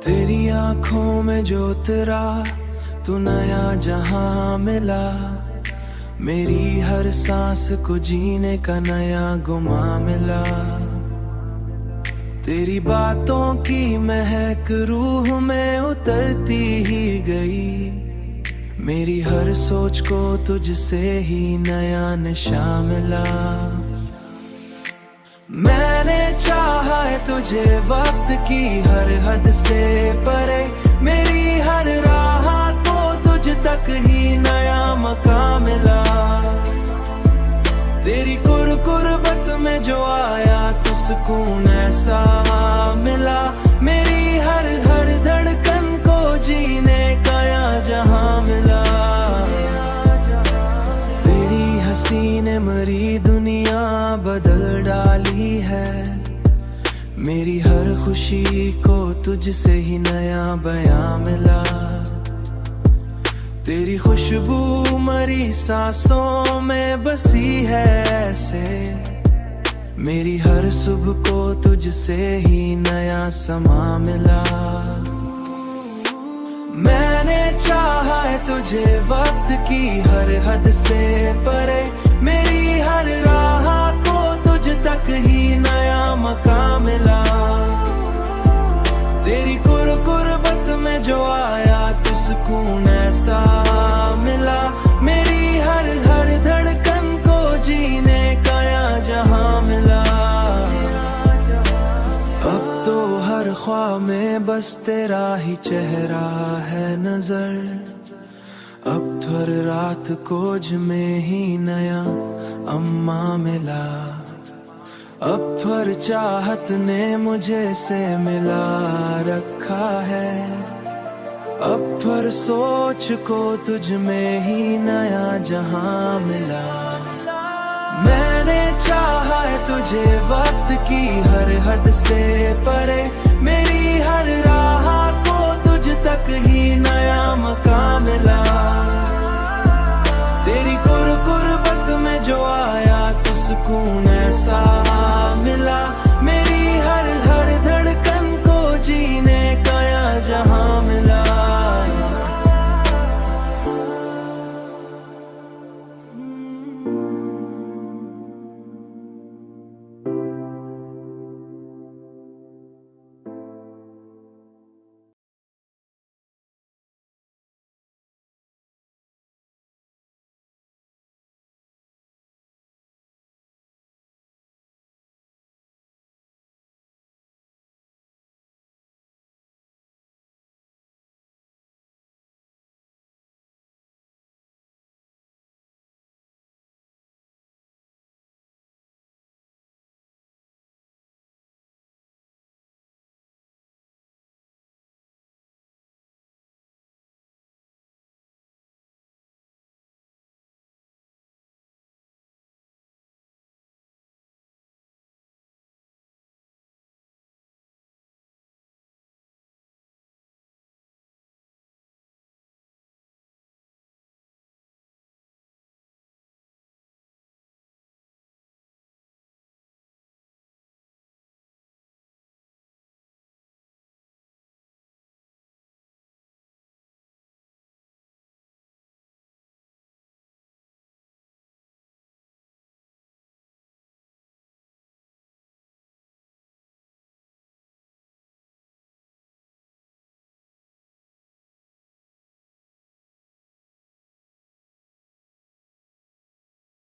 तेरी आंखों में जो उतरा तू नया जहां मिला, मेरी हर सांस को जीने का नया गुमा मिला। तेरी बातों की महक रूह में उतरती ही गई, मेरी हर सोच को तुझसे ही नया नशा मिला। मैंने चाहा है तुझे वक्त की हर हद से परे, मेरी हर राह को तुझ तक ही नया मकाम मिला। तेरी कुर्बत में जो आया तो सुकून ऐसा मिला, मेरी हर धड़कन को जीने का यहाँ जहां मिला। तेरी हंसी ने मरी दुनिया बदल डाली है, मेरी हर खुशी को तुझसे ही नया बयां मिला। तेरी खुशबू मरी सांसों में बसी है ऐसे, मेरी हर सुबह को तुझसे ही नया समा मिला। मैंने चाहा है तुझे वक्त की हर हद से परे, मेरी हर राह को तुझ तक ही नया मकाम मिला। तेरी कुर्बत में जो आया तो सुकून ऐसा मिला, मेरी हर धड़कन को जीने का यहाँ जहां मिला। अब तो हर ख्वाब में बस तेरा ही चेहरा है नजर, अब तो हर रात कोज में ही नया अम्मा मिला। अब तो हर चाहत ने मुझे से मिला रखा है, अब तो हर सोच को तुझ में ही नया जहां मिला। मैंने चाहा है तुझे वक्त की हर हद से परे, मेरी हर राह को तुझ तक ही नया मकाम मिला।